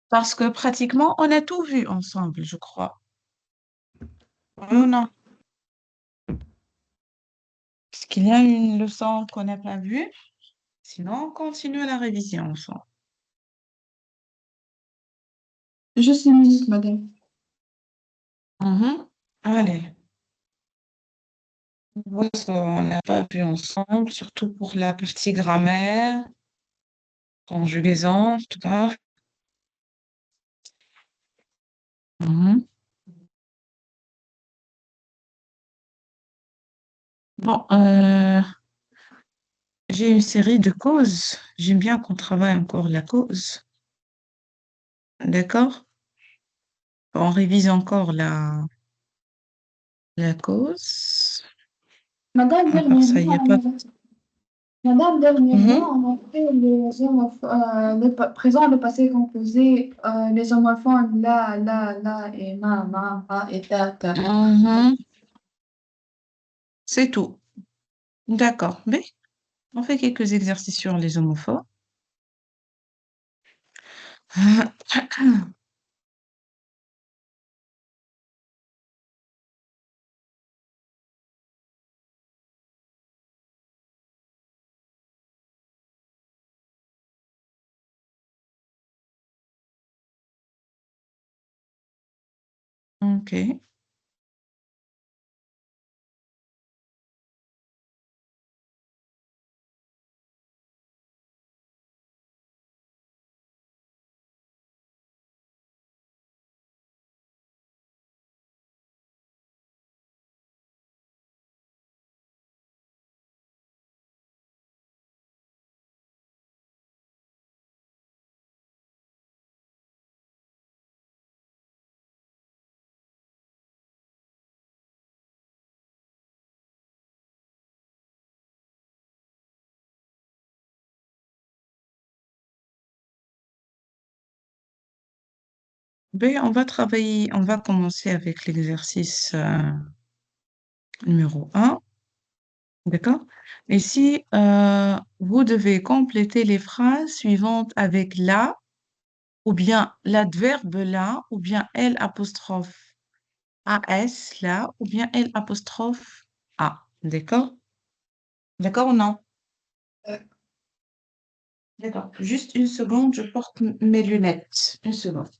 Parce que pratiquement, on a tout vu ensemble, je crois. Oui ou non? Est-ce qu'il y a une leçon qu'on n'a pas vue? Sinon, on continue la révision ensemble. Juste une minute, madame. Mhm. Allez, voilà ce qu'on n'a pas vu ensemble, surtout pour la partie grammaire, conjugaison, en tout cas. Mhm. Bon, j'ai une série de causes. J'aime bien qu'on travaille encore la cause. D'accord? On révise encore la cause. Madame, À part ça, il n'y a pas. Mhm. dernièrement, on a fait les présent, le passé composé, les homophones la et ma et ta. Mhm. C'est tout. D'accord. Mais on fait quelques exercices sur les homophores. OK. Ben, on va travailler, on va commencer avec l'exercice numéro un. D'accord? Et si vous devez compléter les phrases suivantes avec la, ou bien l'adverbe là, ou bien L apostrophe AS là, ou bien L apostrophe A. D'accord? D'accord ou non? D'accord. Juste une seconde, je porte mes lunettes. Une seconde.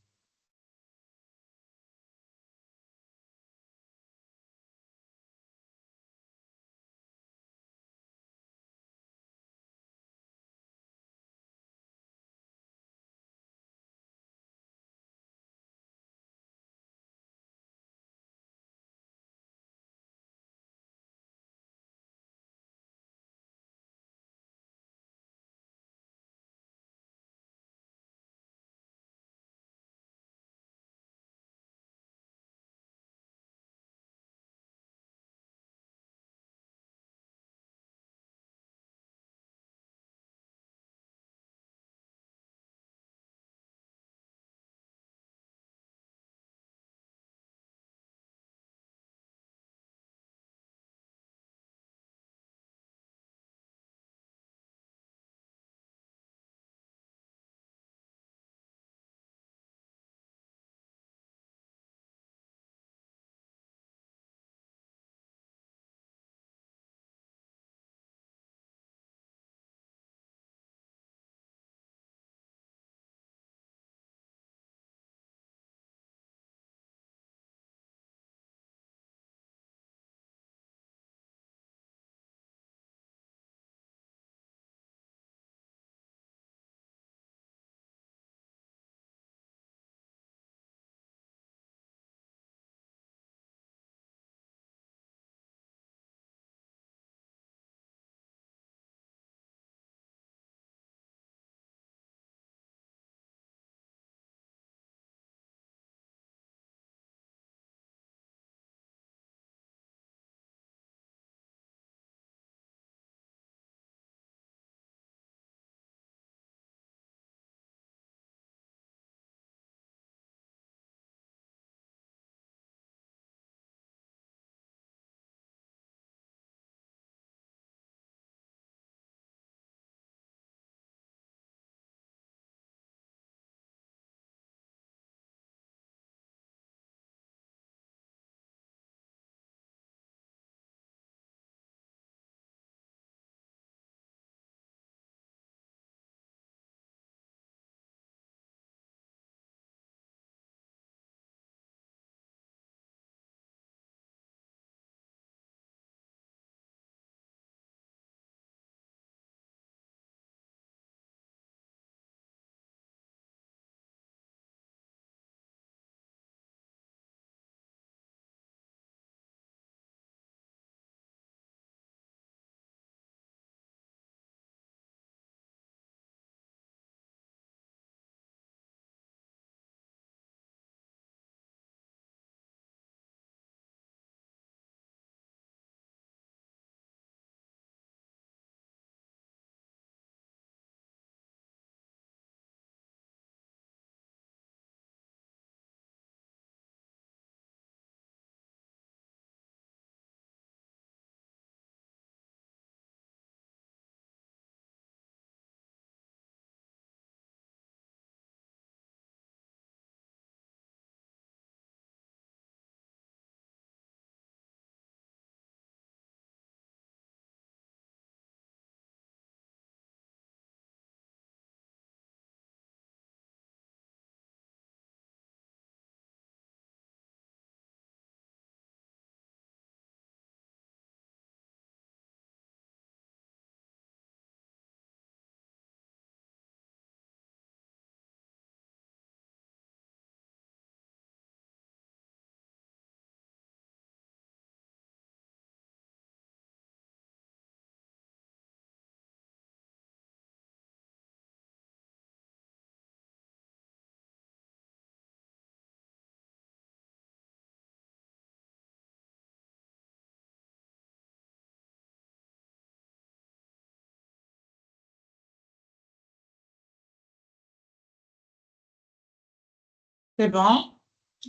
C'est bon?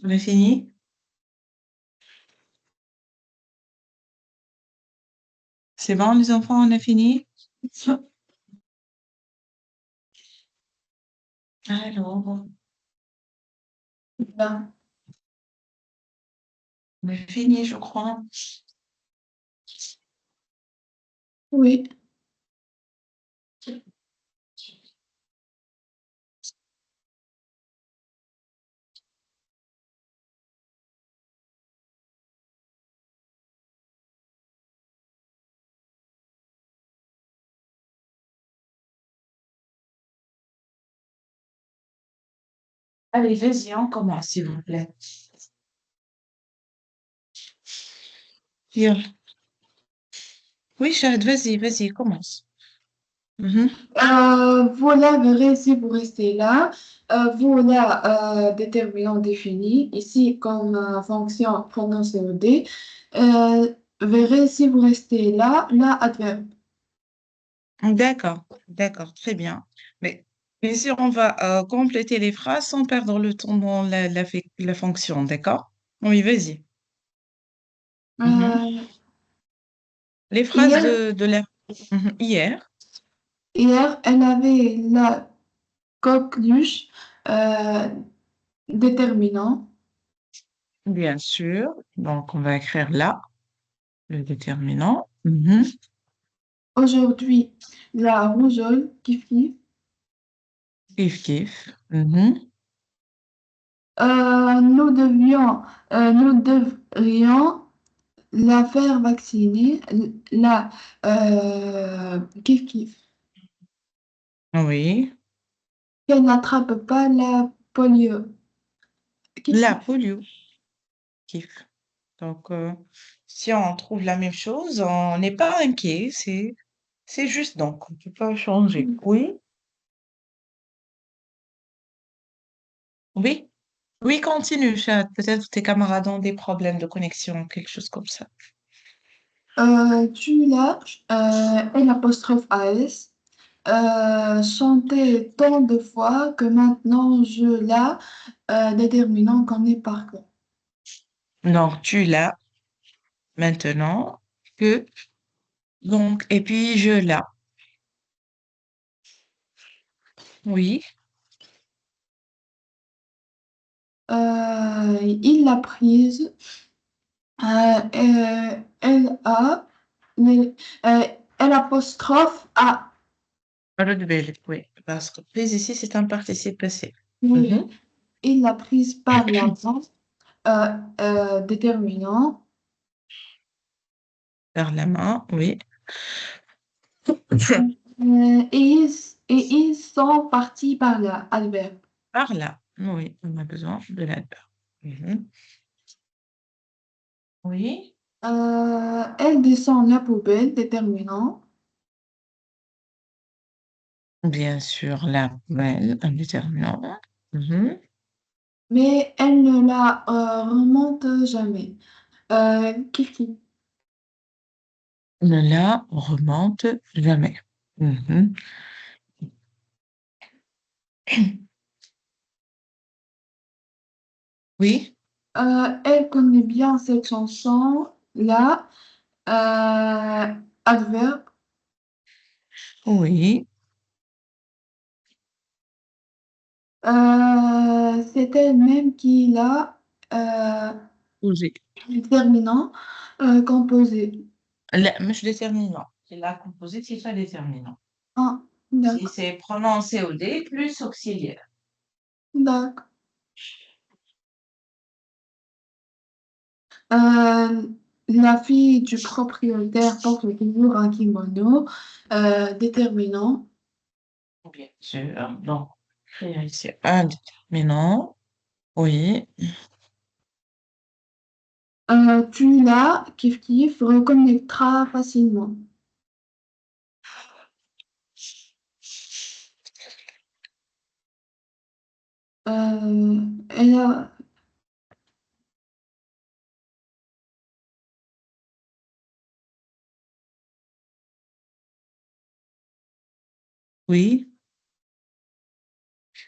On a fini? C'est bon, les enfants, on a fini? Alors, Ben, on a fini, je crois. oui. Allez, vas-y, on commence, s'il vous plaît. Bien. Oui, Chad, vas-y, vas-y, commence. Mhm. Voilà, verrez si vous restez là. Voilà, déterminant défini. Ici, comme fonction pronom COD. Verrez si vous restez là, là, adverbe. D'accord, d'accord, très bien. Mais ici, on va compléter les phrases sans perdre le temps dans la fonction, d'accord? Oui, vas-y. Mhm. Euh, Les phrases hier, de la... Mhm. Hier, hier, elle avait la coqueluche euh, déterminant. bien sûr. Donc, on va écrire là, le déterminant. Mhm. Aujourd'hui, la rougeole qui fit. Kif, kif. Mhm. Nous devrions la faire vacciner, la kiff kiff, Oui. qu'elle n'attrape pas la polio. Kiff La kiff. polio, kif. Donc, si on trouve la même chose, on n'est pas inquiet. C'est juste donc, on ne peut pas changer. Oui, oui, oui, continue, chat. Peut-être tes camarades ont des problèmes de connexion, quelque chose comme ça. Tu l'as, L apostrophe AS, chanté tant de fois que maintenant je la déterminant qu'on est par cœur. Donc, tu l'as maintenant que, donc, et puis je l'ai. Oui, Il l'a prise, elle a, les- euh, L apostrophe A. redouble, oui, parce que plus ici, c'est un participe passé. Oui, Mhm. il l'a prise par la main, déterminant. Par la main, oui. Et ils sont partis par là, Albert. Par là, oui, on a besoin de l'adverbe. Mhm. Oui, Elle descend la poubelle, déterminant. bien sûr, la poubelle, un déterminant. Mhm. Mais elle ne la remonte jamais. Kiki. Ne la remonte jamais. Mhm. Oui, Elle connaît bien cette chanson-là. Adverbe. oui, C'est elle-même qui l'a oui. déterminant composé. La, مش déterminant. C'est la composite, c'est pas déterminant. Ah, Si d'accord. c'est prononcé au D plus auxiliaire. D'accord. Euh, la fille du propriétaire porte toujours un kimono déterminant. Bien sûr. Donc, créer ici un déterminant. Oui, Tu la, kiff kiff, reconnaîtras facilement. Elle a, oui.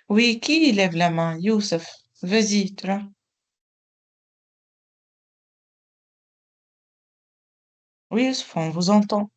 Oui, qui lève la main? Youssef. Vas-y, toi. Oui, Youssouf, on vous entend.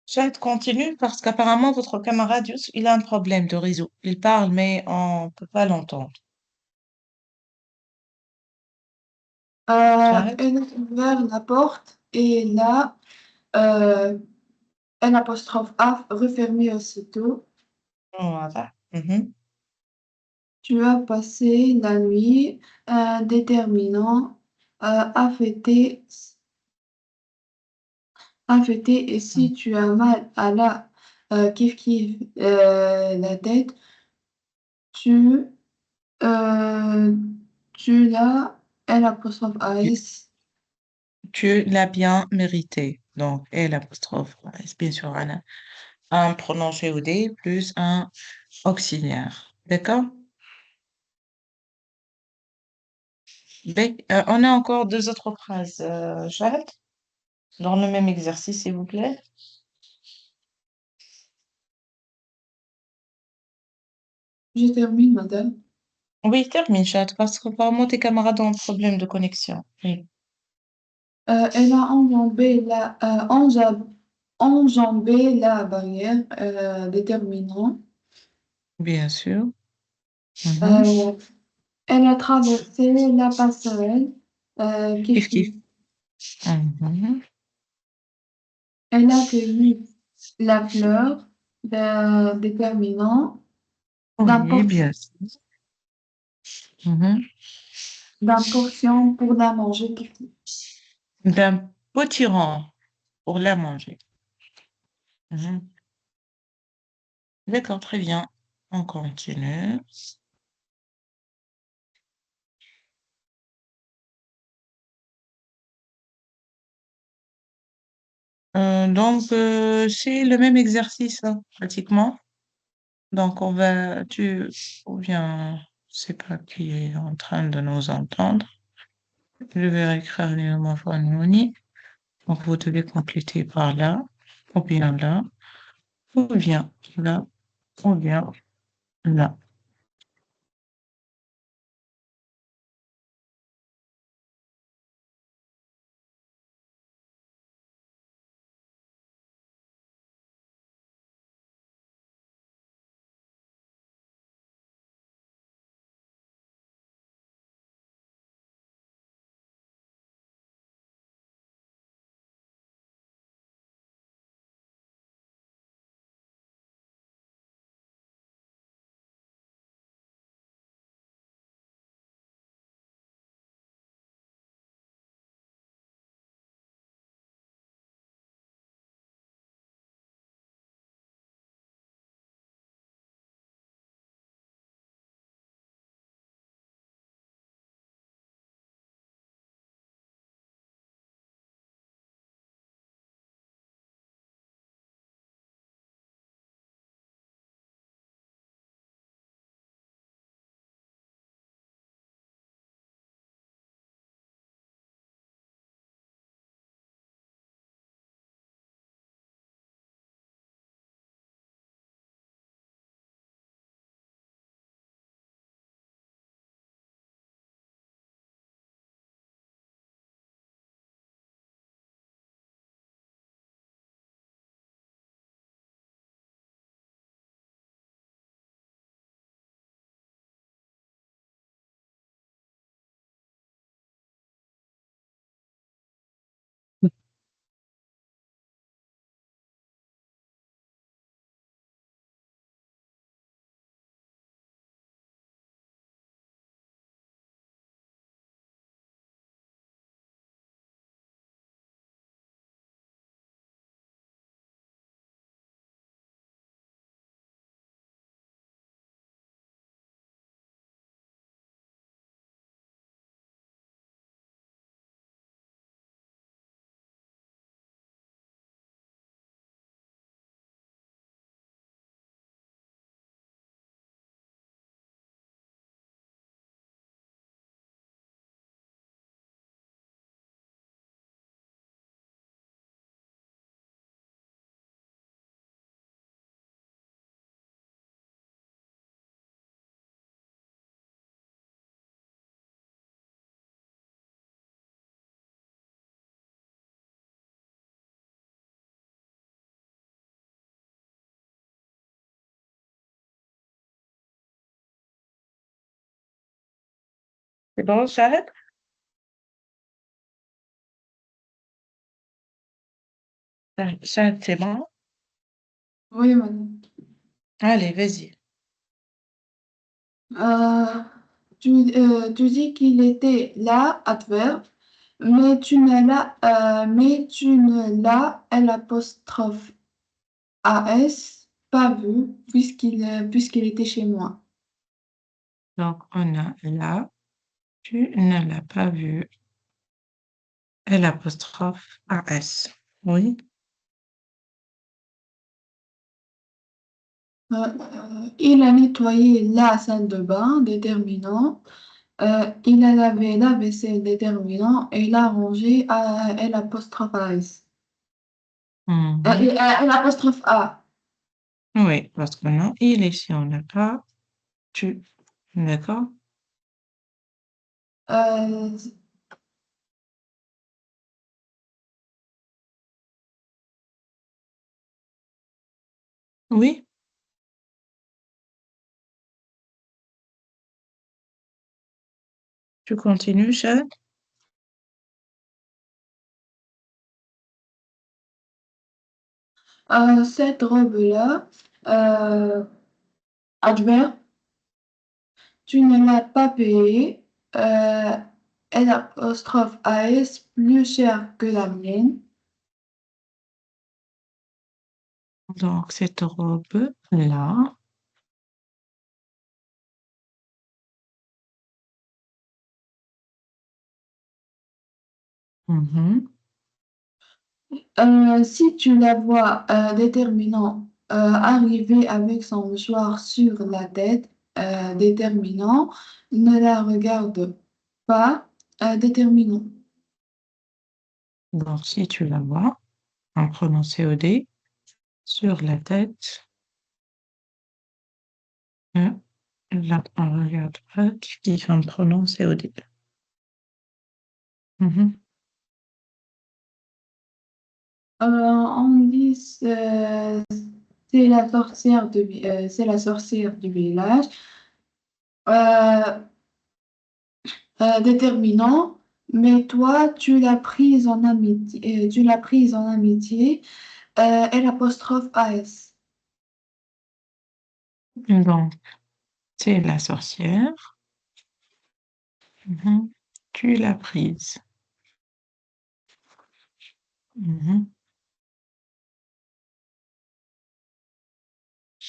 Chat, continue parce qu'apparemment votre camarade, Youssef, il a un problème de réseau. Il parle, mais on peut pas l'entendre. Chat, Elle a ouvert la porte et là, euh, un apostrophe A refermé aussitôt. voilà. Mhm. Tu as passé la nuit, déterminant, affecté, affecté, et si tu as mal à la kiff kiff la tête, tu, euh, tu l'as, un apostrophe A Tu S. tu l'as bien mérité. Donc, et l'apostrophe, S, bien sûr, un prononcé au D plus un auxiliaire. D'accord? On a encore deux autres phrases. Jade, dans le même exercice, s'il vous plaît. Je termine, madame. Oui, termine, Jade, parce qu'apparemment tes camarades ont un problème de connexion. Oui, Elle a enjambé la barrière, déterminant. bien sûr. Mhm. Euh, Elle a traversé la passerelle, Kiff, kiff kiff. kiff. Mhm. Elle a cueilli la fleur, déterminant, Oui, bien sûr. Mhm. d'un portion pour la manger, kiff kiff. D'un potiron pour la manger. Mhm. D'accord, très bien. On continue. C'est le même exercice, hein, pratiquement. Donc, ou bien, je sais pas qui est en train de nous entendre. Je vais écrire les mots harmoniques. Donc, vous devez compléter par là, ou bien là, ou bien là, ou bien là. C'est bon, Shahid? Shahid, c'est bon? Oui, madame. Allez, vas-y. Euh, tu dis qu'il était là, adverbe, mais tu ne l'as, l'apostrophe AS, pas vu, puisqu'il était chez moi. Donc, on a là, tu ne l'as pas vu, L apostrophe AS. Oui. Il a nettoyé la salle de bain, déterminant. Il a lavé la vaisselle, déterminant. Et il a rangé l'apostrophe AS. Mhm. L'apostrophe A. Oui, parce que non, il ici, on n'a pas, tu. D'accord? Euh, Oui, tu continues, Shahid? Cette robe-là, euh, adverbe, tu ne l'as pas payée. Euh, l'apostrophe AS plus cher que la mienne. Donc, cette robe-là. Mhm. Si tu la vois déterminant arriver avec son mouchoir sur la tête, déterminant, ne la regarde pas, déterminant. Donc, si tu la vois, en prenant COD, sur la tête, euh, là, on regarde pas qui en prenant COD. Mhm. On dit c'est la sorcière c'est la sorcière du village. Euh, Déterminant, mais toi, tu l'as prise en amitié, et l'apostrophe AS. Donc, c'est la sorcière. Mhm. Tu l'as prise. Mhm.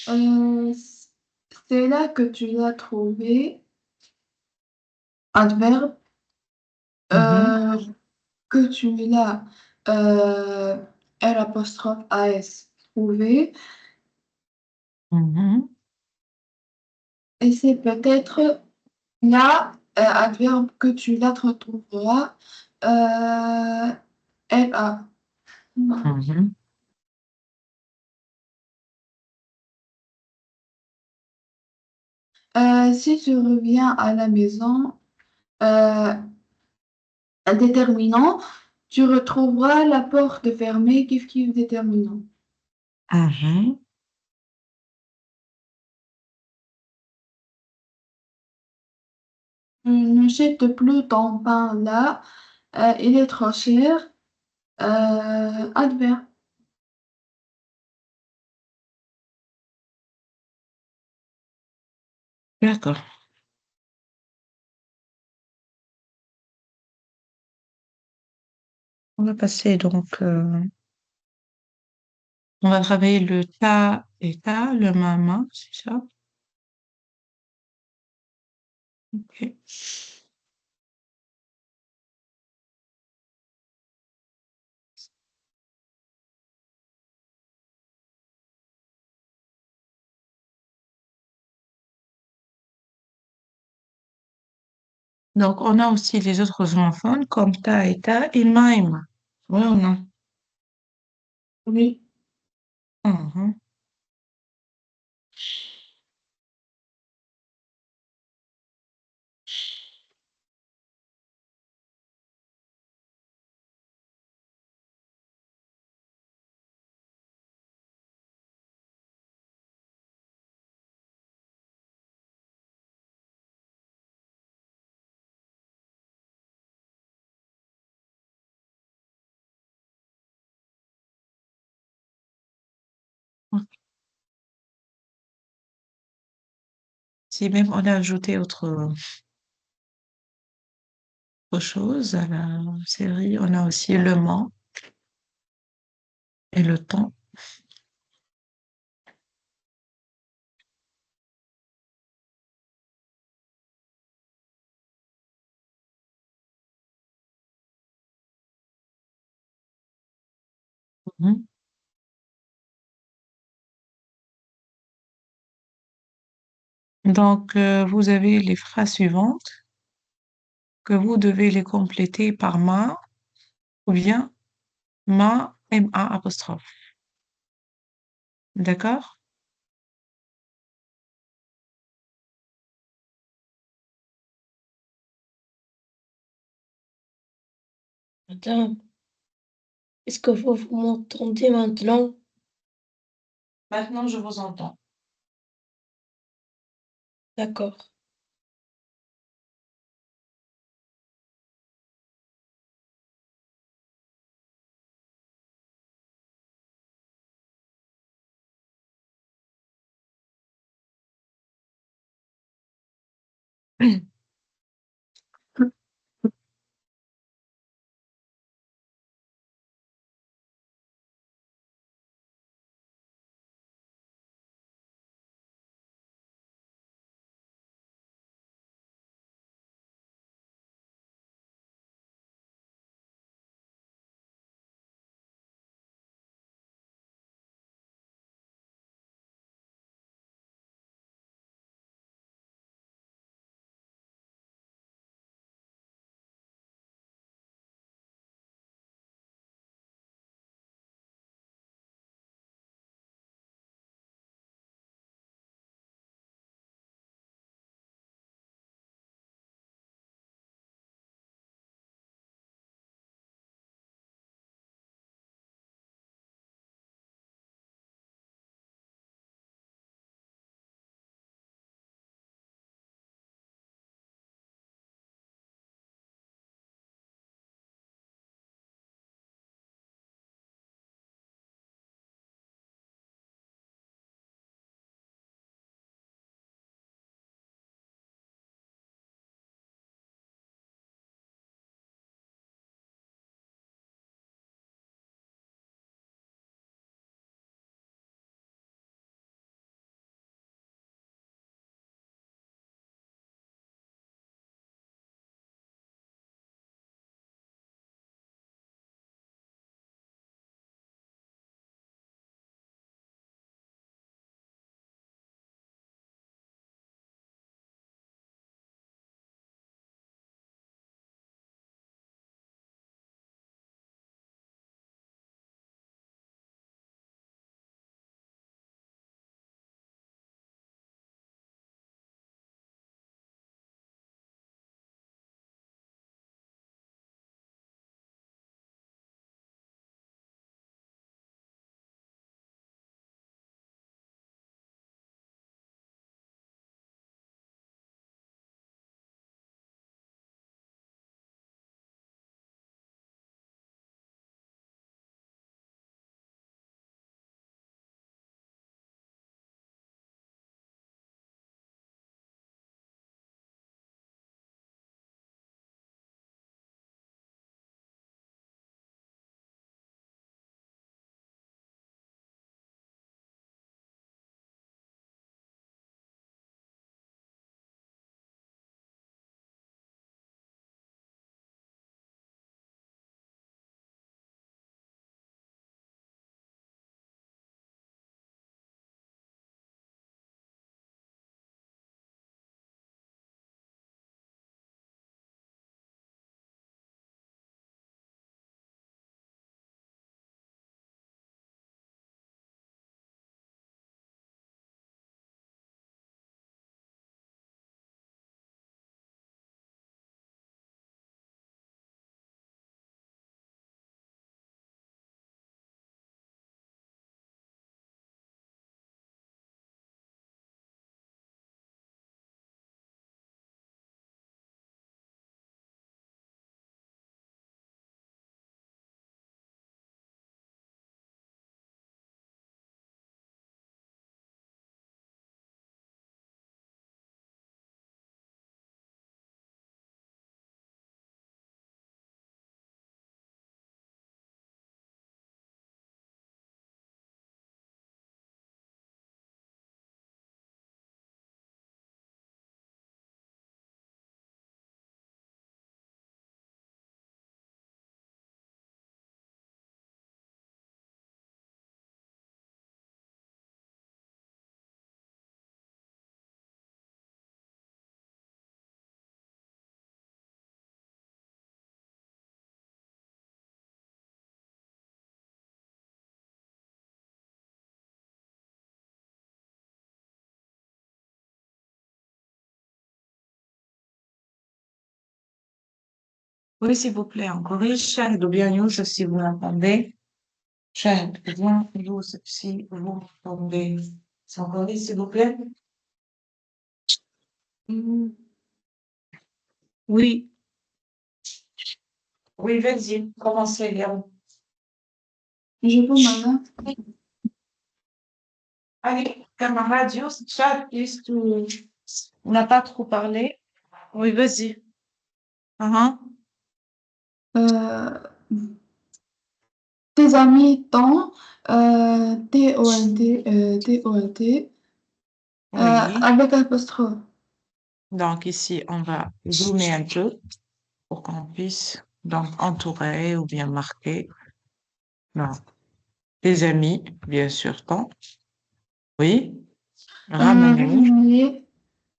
Euh, c'est là que tu l'as trouvé, adverbe, Mhm. euh, que tu l'as, euh, l'apostrophe AS, trouvé, Mhm. et c'est peut-être là, adverbe que tu la retrouveras, LA. Mhm. Si tu reviens à la maison, euh, un déterminant, tu retrouveras la porte fermée, kiff déterminant. Mhm. Ne jette plus ton pain là, il est trop cher. Adverbe. D'accord. On va passer donc, on va travailler le ta et ta, le mama, c'est ça? Ok. Donc, on a aussi les autres homophones comme ta et ma et ma. Oui ou non? Oui. Mhm. Si même on a ajouté autre chose à la série, on a aussi le Mans et le temps. Mhm. Donc, vous avez les phrases suivantes que vous devez les compléter par ma ou bien ma, M-A apostrophe. D'accord? Madame, est-ce que vous m'entendez maintenant? Maintenant, je vous entends. D'accord. Oui, s'il vous plaît, encore. Shahid ou bien Youssef, si vous m'entendez. Shahid ou bien Youssef, si vous m'entendez. C'est encore s'il vous plaît. Oui, Oui, vas-y, commencez, Léon. Je peux maintenant. Allez, camarade Youssef, Shahid, puisque on n'a pas trop parlé. Oui, vas-y. Uh-huh. Euh, tes amis t'ont, T-O-N-T, T-O-N-T, Oui. avec apostrophe. Donc ici, on va zoomer un peu pour qu'on puisse donc entourer ou bien marquer. Non. Tes amis, bien sûr, ton. Oui. Ramener. Ramener,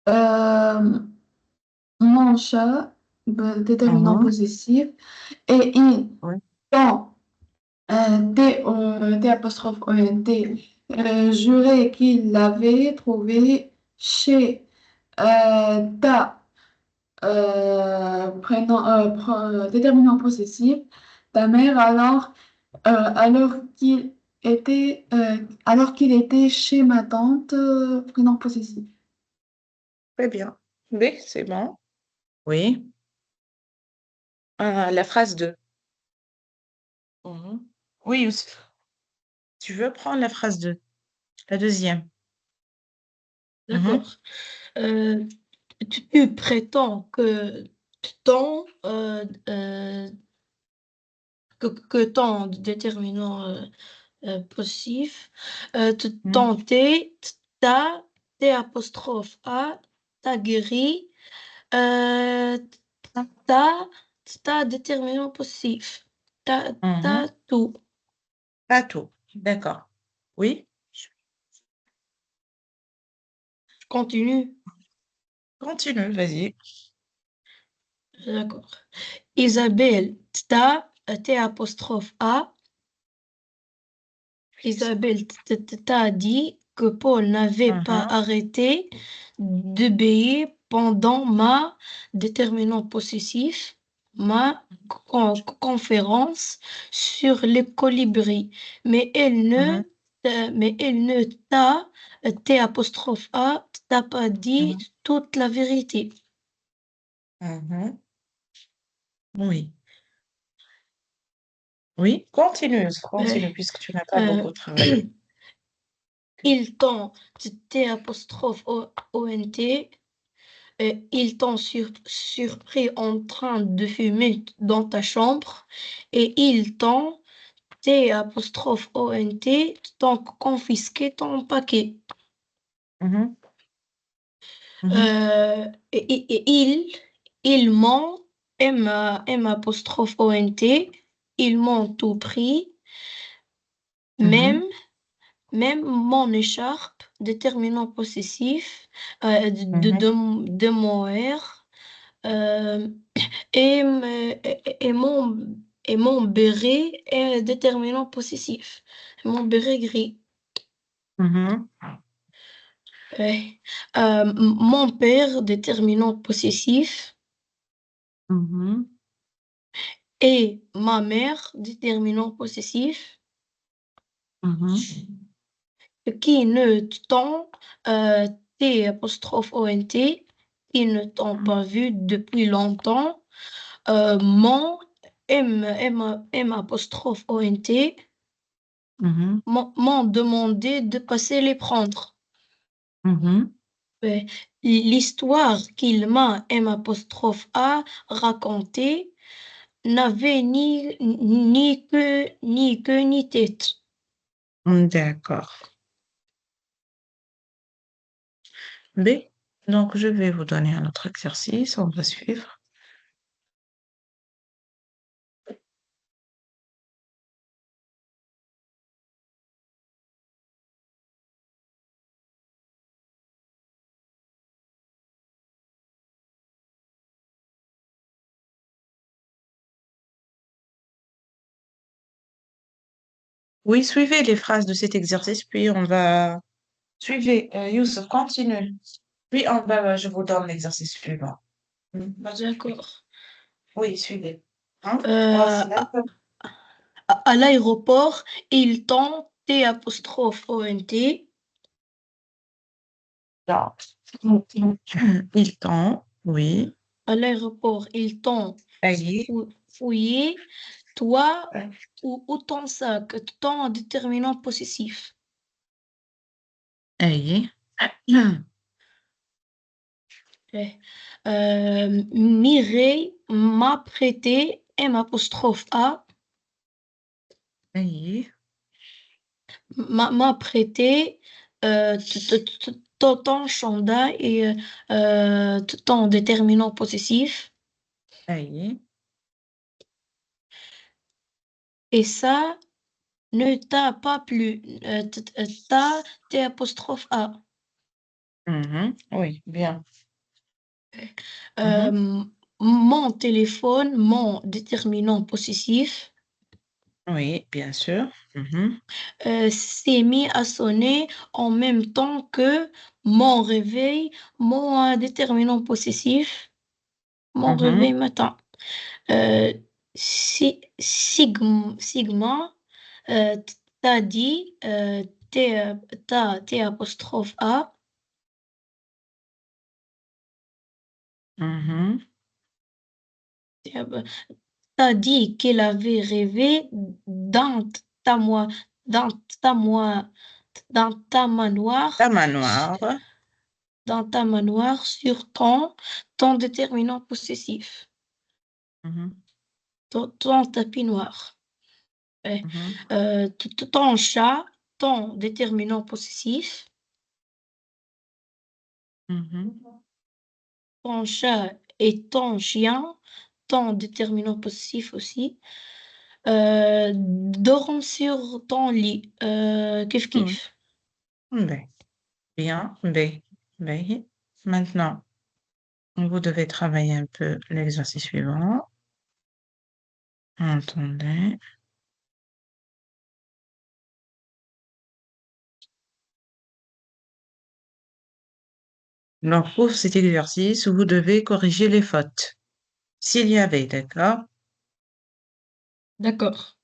euh, mon chat, déterminant Mhm. possessif, et ils Oui. t'ont, T apostrophe O-N-T, juré qu'il l'avait trouvé chez ta déterminant possessif, ta mère alors qu'il était chez ma tante, prénom possessif. Très bien. B, c'est bon. Oui. La phrase 2. Mhm. Oui, Youssef. Tu veux prendre la phrase 2, la deuxième. Mhm. d'accord. Euh, tu prétends que ton, que ton déterminant possessif, Mhm. tenter, ta, t apostrophe a, ta guéri, euh, ta, ta déterminant possessif, ta Mhm. tout. Pas tout. D'accord. Oui. Je continue. Continue, vas-y. D'accord. Isabelle, ta, t apostrophe a, Isabelle t'a dit que Paul n'avait pas Mhm. arrêté d'obéir pendant ma déterminant possessif, ma conférence sur les colibris, mais Mhm. mais elle ne t'a, T apostrophe A, t'a pas dit Mhm. toute la vérité. Mhm. Oui. Oui. Continue, Euh, continue, puisque tu n'as pas euh, beaucoup travaillé. Ils t'ont, T apostrophe O-N-T, ils t'ont surpris en train de fumer dans ta chambre et ils t'ont, T apostrophe O-N-T, t'ont confisqué ton paquet. Mhm. Mhm. Ils m'ont, M apostrophe O-N-T, ils m'ont tout pris, même, Mhm. même mon écharpe, déterminant possessif, Mhm. de mon R. Euh, et, et mon béret est déterminant possessif. Mon béret gris. Mhm. Ouais. Mon père, déterminant possessif. Mhm. Et ma mère, déterminant possessif. Mhm. Qui ne t'ont, euh, T apostrophe O-N-T, qui ne t'ont pas vu depuis longtemps. Mon M apostrophe O-N-T. Mhm. M'ont demandé de passer les prendre. Mhm. Ouais. L'histoire qu'il m'a, M apostrophe A, racontée n'avait ni queue ni tête. D'accord. B. Donc, je vais vous donner un autre exercice. On va suivre. Oui, suivez les phrases de cet exercice, puis on va... Suivez, Youssef, continue. Puis je vous donne l'exercice suivant. D'accord. Oui, suivez. Hein? Euh, Voici un peu. à l'aéroport, il tend, T apostrophe ONT. Là. Il tend, oui. À l'aéroport, il tend Allez. fouiller, toi ou ton sac, ton déterminant possessif. Allez. Eh, Mireille m'a prêté, M apostrophe A, Allez. m'a prêté ton chandail et ton déterminant possessif. Allez. Et ça ne t'a pas plu. T'as T apostrophe A. Mhm. Oui, bien. Mhm. Euh, Mon téléphone, mon déterminant possessif, Oui, bien sûr. Mhm. s'est mis à sonner en même temps que mon réveil, mon déterminant possessif, mon réveil Mhm. matin. Sigma, t'as dit, T apostrophe A, Mhm. t'as dit qu'elle avait rêvé ta moi, dans ta moi, dans ta manoir, La manoir. dans ta manoir sur ton déterminant possessif, Mhm. ton tapis noir. Ouais. Mhm. Ton chat, ton déterminant possessif, Mhm. ton chat et ton chien, ton déterminant possessif aussi, dorment sur ton lit. Kiff Mhm. kiff. Ben, bien. Ben, ben. Maintenant, vous devez travailler un peu l'exercice suivant. Attendez. Donc, pour cet exercice, vous devez corriger les fautes. S'il y avait, d'accord? D'accord.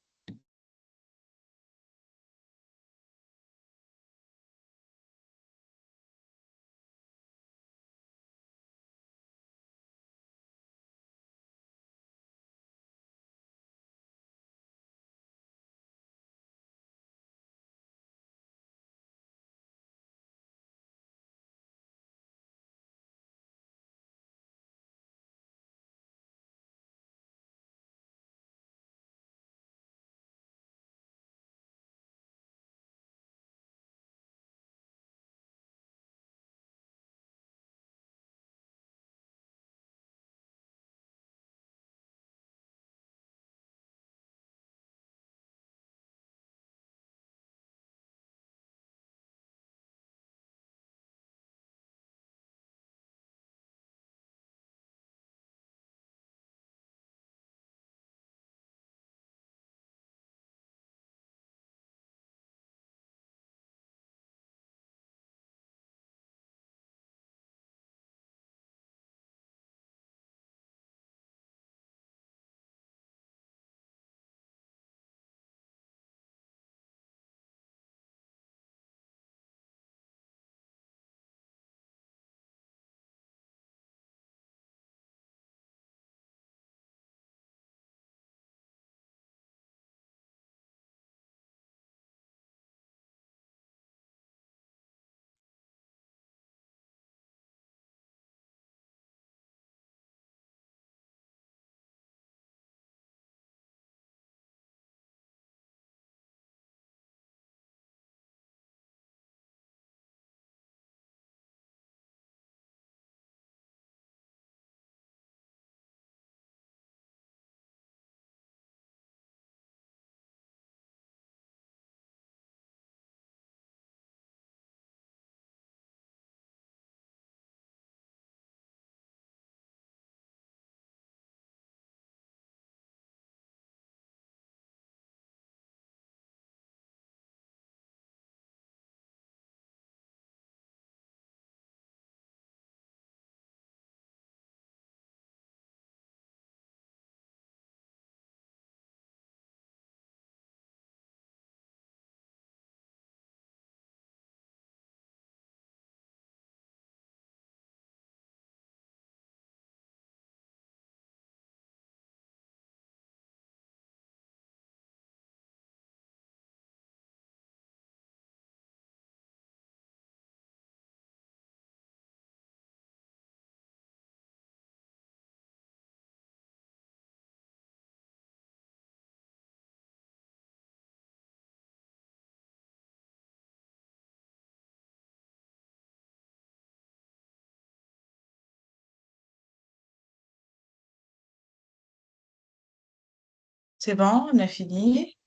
C'est bon, on a fini.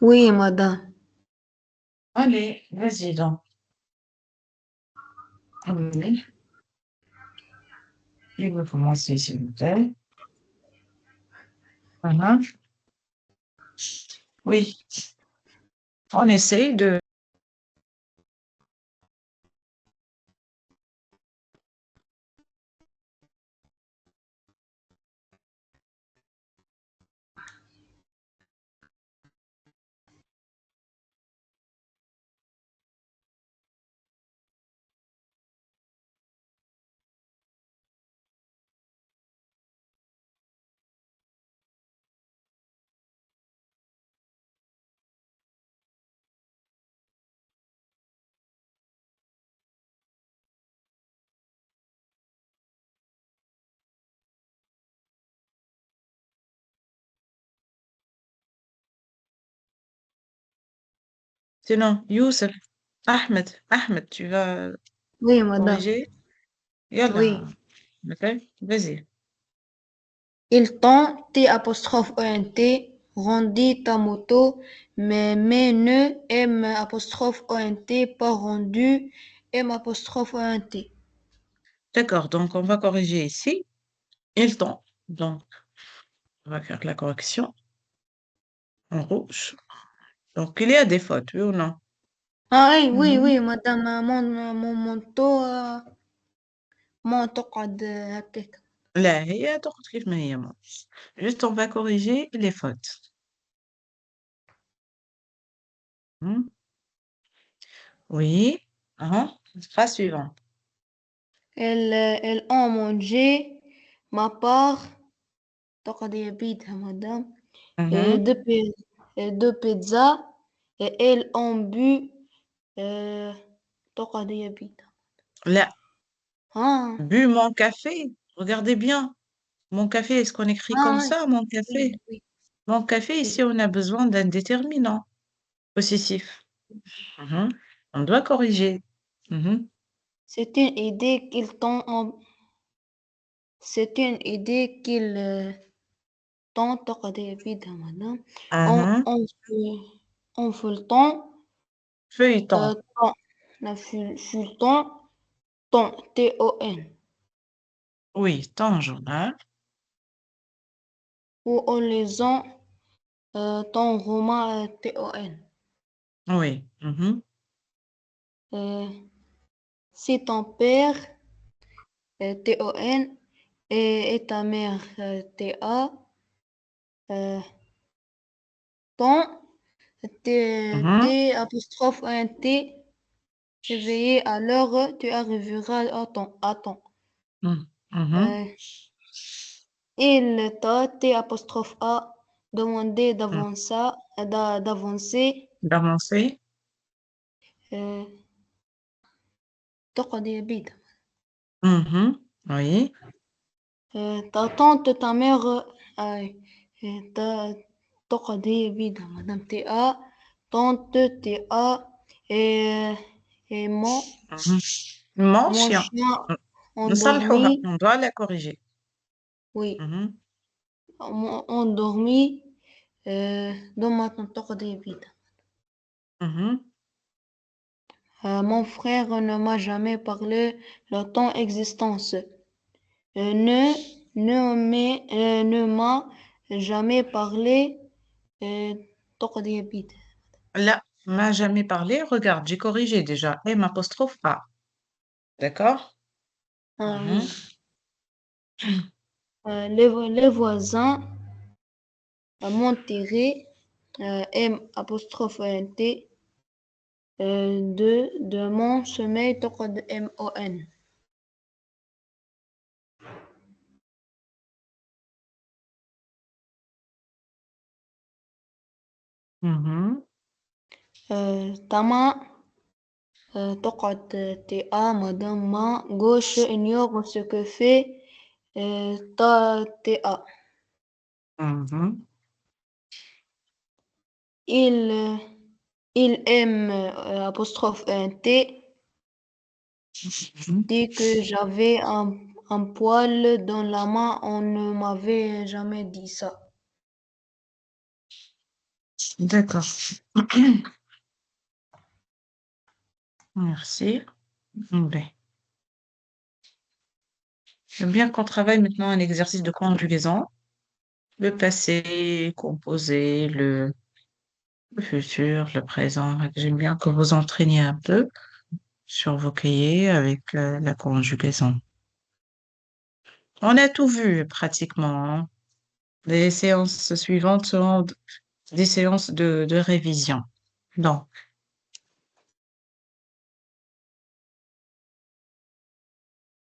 Oui, madame. Allez, vas-y donc. Oui, je vais commencer, s'il vous plaît. Voilà. Oui, on essaye de... Sinon, Youssef, Ahmed, tu vas Oui, madame. corriger? Yallah, Oui. ok, vas-y. Il t'ont, T apostrophe ONT, rendit ta moto, mais ne, M apostrophe ONT, pas rendu, M apostrophe ONT. D'accord, donc on va corriger ici. Ils t'ont. Donc, on va faire la correction en rouge. Donc, il y a des fautes, oui ou non? Ah oui, oui, Mhm. oui, madame, mon manteau, manteau قد هكاك. لا هي تاخد كيف ما هي ماما. Juste on va corriger les fautes. Mhm. Oui. Phrase suivante. Elles ont mangé ma part, تقعد يبيدها madame, et Mhm. deux pizzas, et elles ont bu, تقعد يبيدها. Là, Ah, bu mon café. Regardez bien. Mon café, est-ce qu'on écrit comme ah, ça, mon oui, café? oui, Mon café, oui. ici, on a besoin d'un déterminant possessif. Mhm. On doit corriger. Mhm. C'est une idée qu'ils t'ont, c'est une idée qu'ils t'ont تقعد يبيدها madame. On, Mhm. on fait, on fait le temps, Feuilleton. temps, la feuilleton, ton, T-O-N. Oui, ton journal. Ou on les a, ton roman, T-O-N. Oui. Mhm. Euh, si ton père, T-O-N, et ta mère, T-A, euh, ton, Mhm. T apostrophe un T, éveillé à l'heure, tu arriveras à temps. Mhm. Mhm. Euh, il t'a, T apostrophe A, demandé d'avancer, D'avancer. euh, تقعد يا بيدا. Mhm. Oui. Ta tante, ta mère, ta تقعد هي بيدا madame T-A, tante T-A, et, et Mhm. Mon mon chien. chien نصلحوها. endormi, On doit la corriger. oui, Mhm. endormi, dans ma tante تقعد هي بيدا. Mhm. Mon frère ne m'a jamais parlé de ton existence. Ne m'a jamais parlé تقعد هي بيدا. Là, m'a jamais parlé. Regarde, j'ai corrigé déjà. M apostrophe A. D'accord? Ah Mhm. oui. Les voisins m'ont tiré, M apostrophe T, de mon sommeil تقعد MON. Mhm. Ta main تقعد TA, madame, main gauche ignore ce que fait ta TA. Mhm. Il, il aime apostrophe T, Mhm. dit que j'avais un poil dans la main, on ne m'avait jamais dit ça. D'accord. Merci. Ben, j'aime bien qu'on travaille maintenant un exercice de conjugaison. Le passé, composé, le futur, le présent. J'aime bien que vous entraîniez un peu sur vos cahiers avec la conjugaison. On a tout vu pratiquement, hein. Les séances suivantes seront des séances de révision. Donc,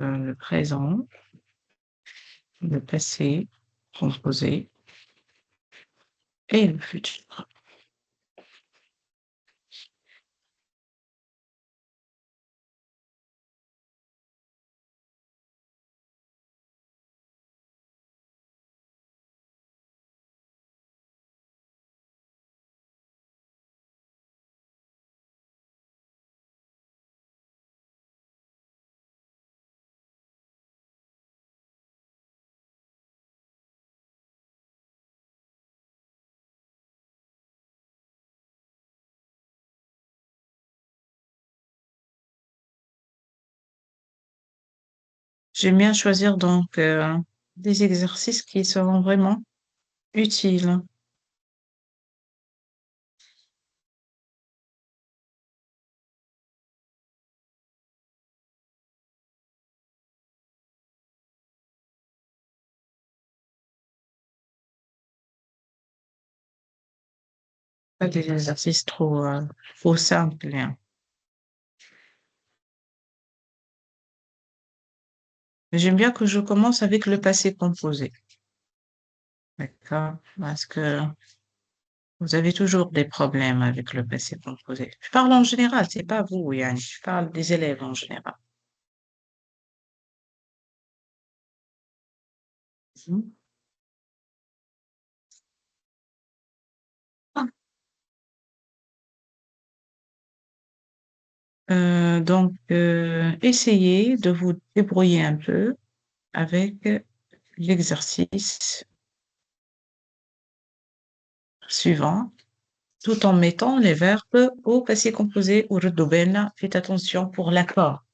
le présent, le passé, composé, et le futur. J'aime bien choisir donc des exercices qui seront vraiment utiles. Pas des exercices trop simples, hein. J'aime bien que je commence avec le passé composé. D'accord? Parce que vous avez toujours des problèmes avec le passé composé. Je parle en général, c'est pas vous, Yann. Je parle des élèves en général. Mhm. Essayez de vous débrouiller un peu avec l'exercice suivant, tout en mettant les verbes au passé composé ou redouben. Faites attention pour l'accord,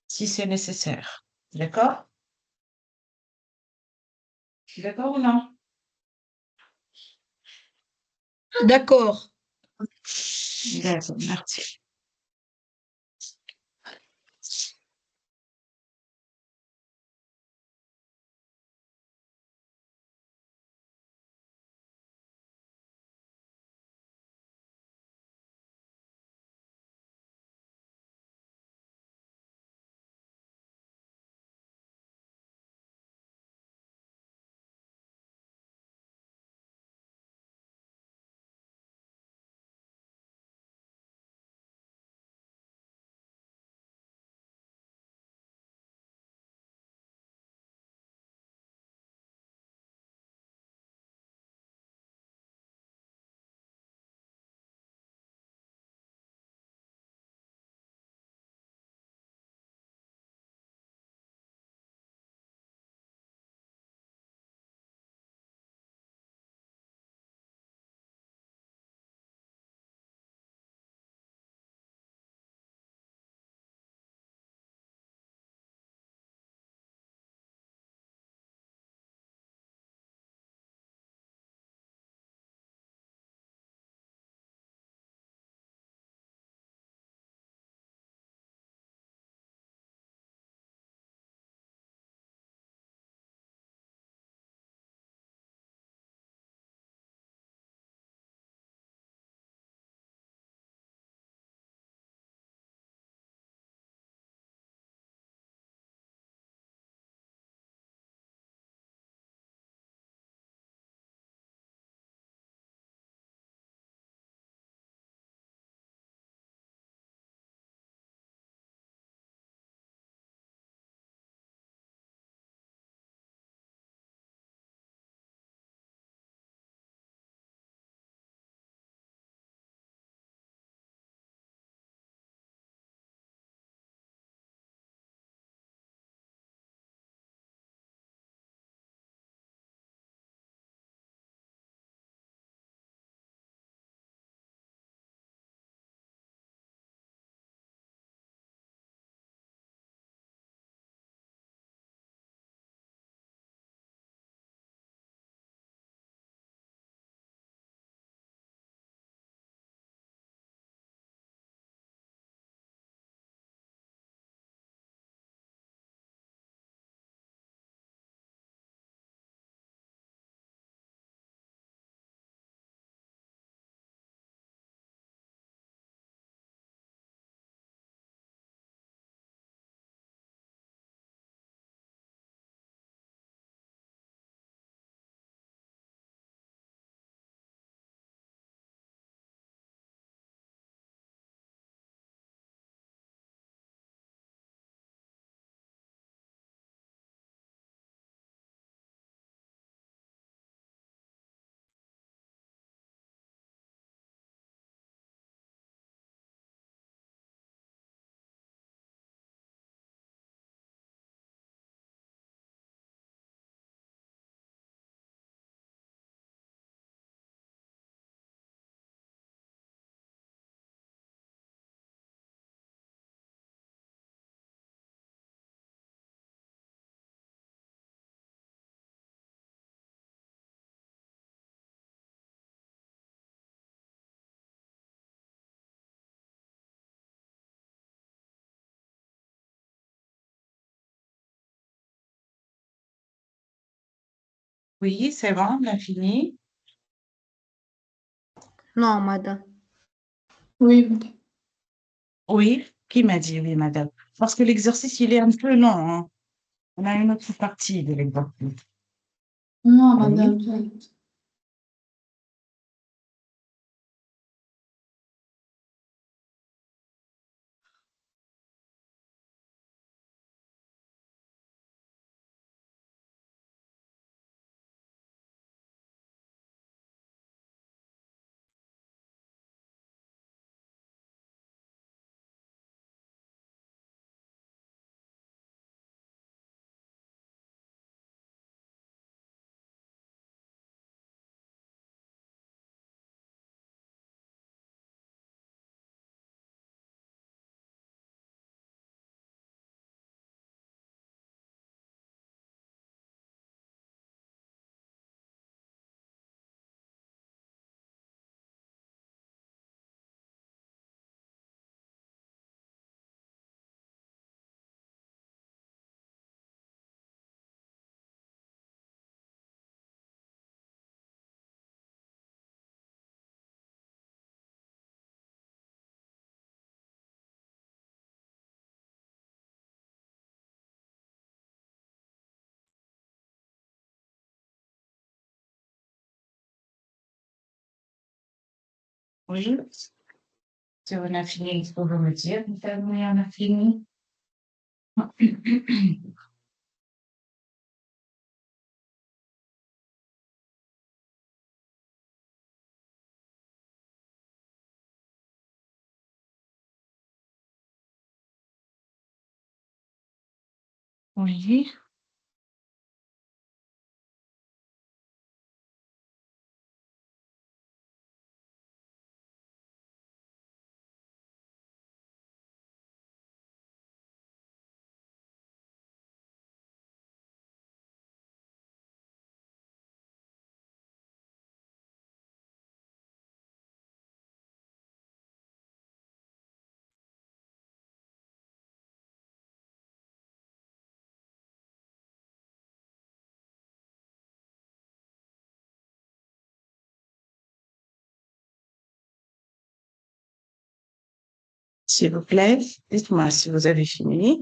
si c'est nécessaire. D'accord? D'accord ou non? D'accord. D'accord, merci. Oui, c'est bon, on a fini. Non, madame. Oui, madame. Oui, qui m'a dit oui, madame? Parce que l'exercice, il est un peu long, hein. On a une autre partie de l'exercice. Non, Oui, madame. oui. Si on a fini, vous pouvez me dire, madame, oui, on a fini. Oui, s'il vous plaît, dites-moi si vous avez fini.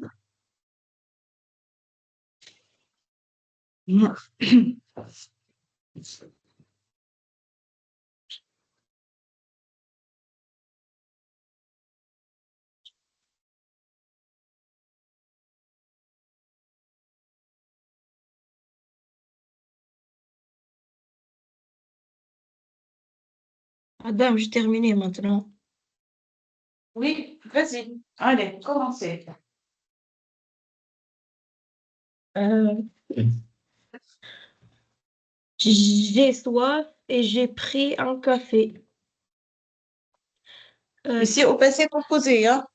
Madame, j'ai terminé maintenant. Oui, vas-y. Allez, commencez. Euh, j'ai soif et j'ai pris un café. Euh, Ici, au passé composé, hein.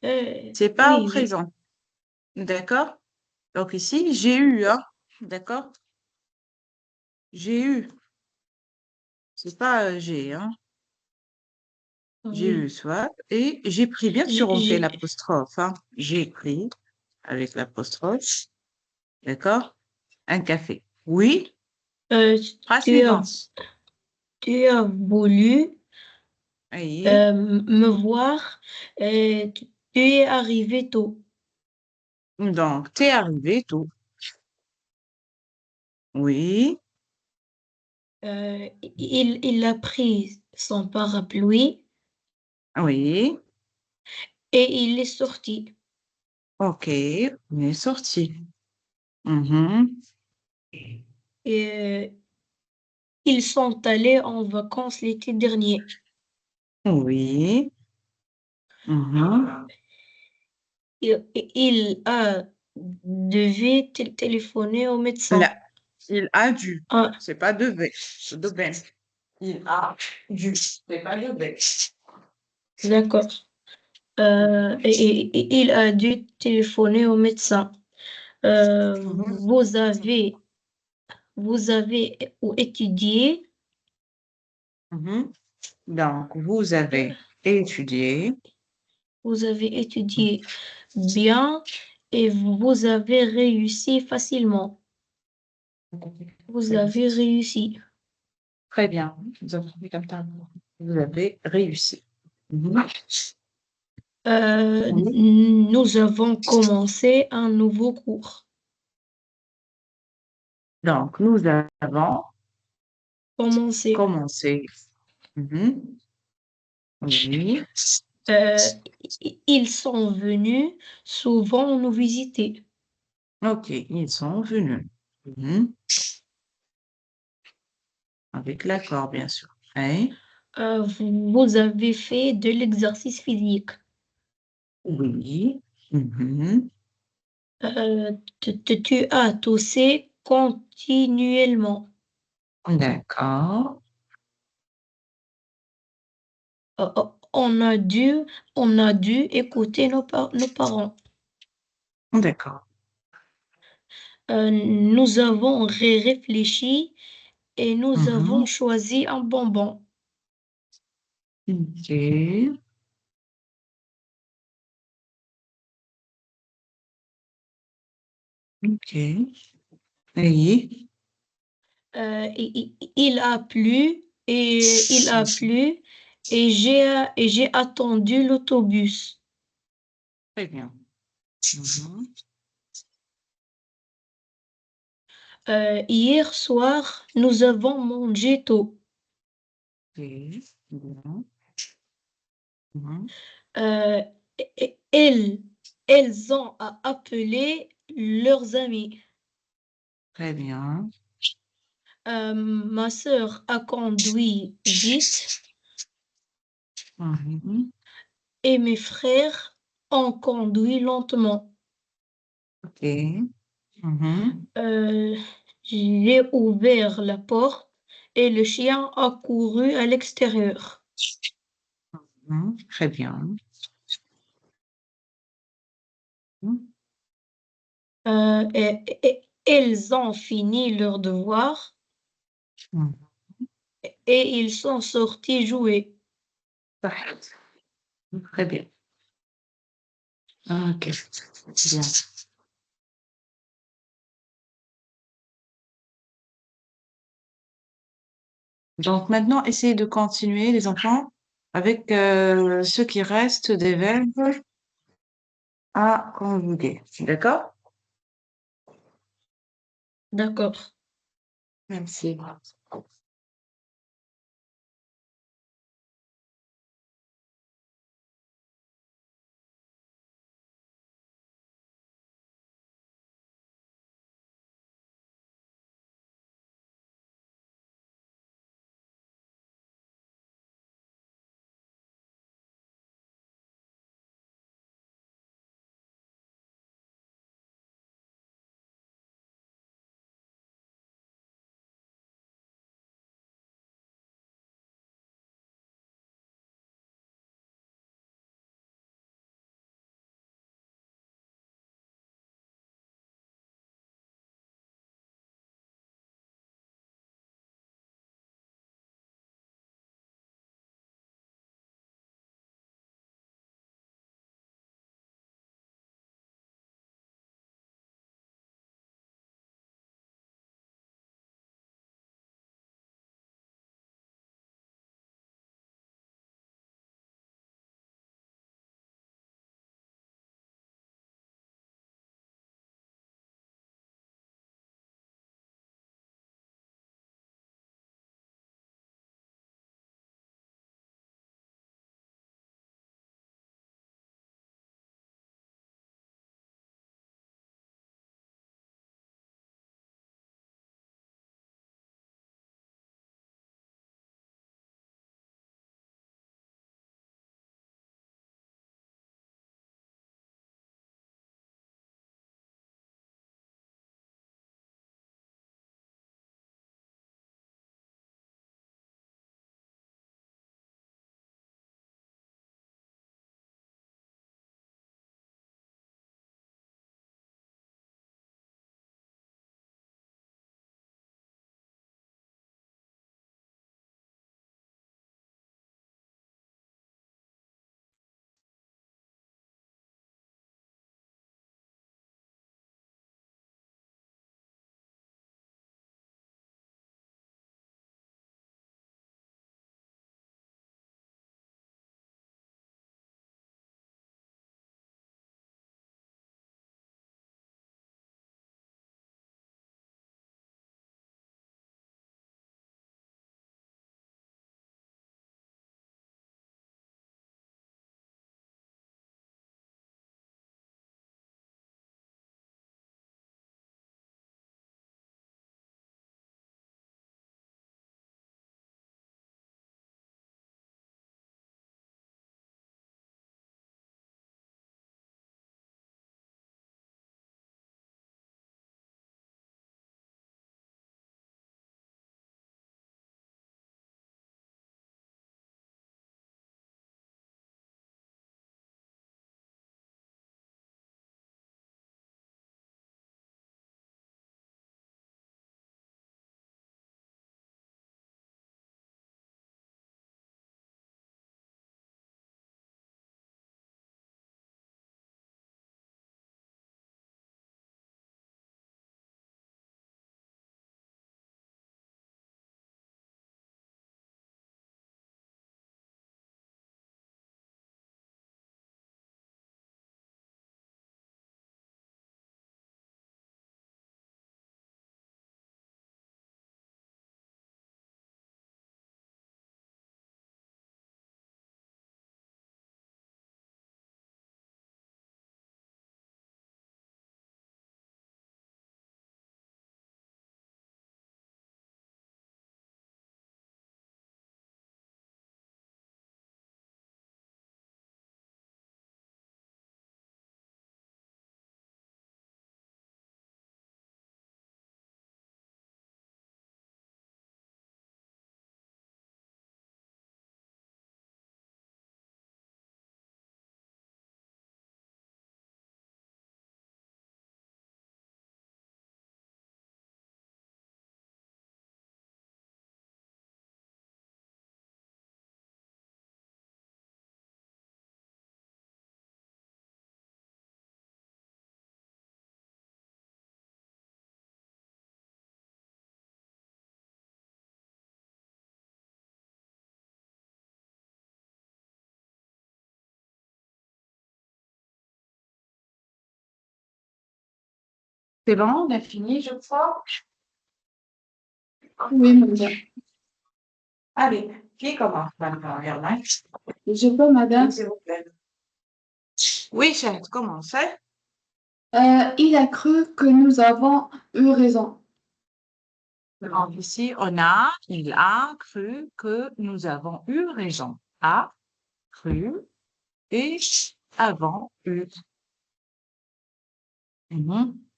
C'est pas au oui, oui. présent. D'accord? Donc ici, j'ai eu, hein. D'accord? J'ai eu. C'est pas j'ai, hein. J'ai eu Oui. soif et j'ai pris. Bien sûr, on fait J'ai, l'apostrophe, hein. J'ai pris avec l'apostrophe. D'accord? Un café. Oui. euh, Phrase tu as, suivante. tu as voulu Oui. me voir et tu es arrivé tôt. Donc, t'es arrivé tout. Oui. Il a pris son parapluie Oui. et il est sorti. OK. On est sorti. Mhm. Et, ils sont allés en vacances l'été dernier. Oui. Mhm. Il a devait téléphoner au médecin. Là, il a dû. Ah, C'est pas devait. C'est devait. Il a dû. C'est pas devait. d'accord. Et il a dû téléphoner au médecin. Euh, Mhm. vous avez, vous avez étudié, Mhm. Donc, vous avez étudié. vous avez étudié bien et vous avez réussi facilement. Vous avez réussi. Très bien. Nous avons fait comme ça. Vous avez réussi. Mhm. Oui. Nous avons commencé un nouveau cours. Donc, nous avons Commencé. commencé. Mhm. Oui. Euh, Ils sont venus souvent nous visiter. OK, ils sont venus. Mhm. Avec l'accord, bien sûr. Hein? Vous avez fait de l'exercice physique. Oui. Mhm. Tu as toussé continuellement. D'accord. On a dû écouter nos parents. D'accord. Nous avons réfléchi et nous avons Mhm. choisi un bonbon. OK. OK. Oui. Il a plu et j'ai attendu l'autobus. Très bien. Mhm. Hier soir, nous avons mangé tôt. OK. Bien. Mhm. Euh, elles, elles ont appelé leurs amis. Très bien. Ma sœur a conduit vite Mhm. et mes frères ont conduit lentement. OK. Mhm. Euh, j'ai ouvert la porte et le chien a couru à l'extérieur. Mhm. Très bien. Mhm. Elles ont fini leur devoir et ils sont sortis jouer. Parfait. Très bien. OK. Bien. Donc maintenant, essayez de continuer, les enfants, avec ce qui reste des verbes à conjuguer. D'accord? D'accord. Merci. C'est bon, on a fini, je crois. Oui, madame. Allez, qui commence maintenant, Irma? Je peux, madame. S'il vous plaît. Oui, chef, commencez. Il a cru que nous avons eu raison. Donc, ici, il a cru que nous avons eu raison. A, cru, et avons eu.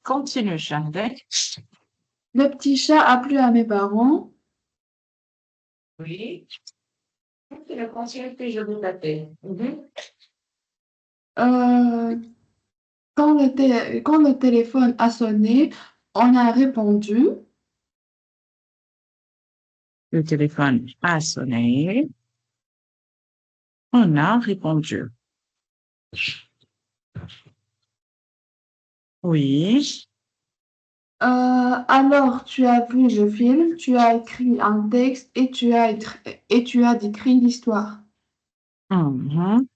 Continue, Chandel. Le petit chat a plu à mes parents. Oui. C'est le conseil que je vous appelle. Euh, quand le téléphone a sonné, on a répondu. Le téléphone a sonné. On a répondu. Oui. Alors, tu as vu le film, tu as écrit un texte et tu as décrit l'histoire. Mhm.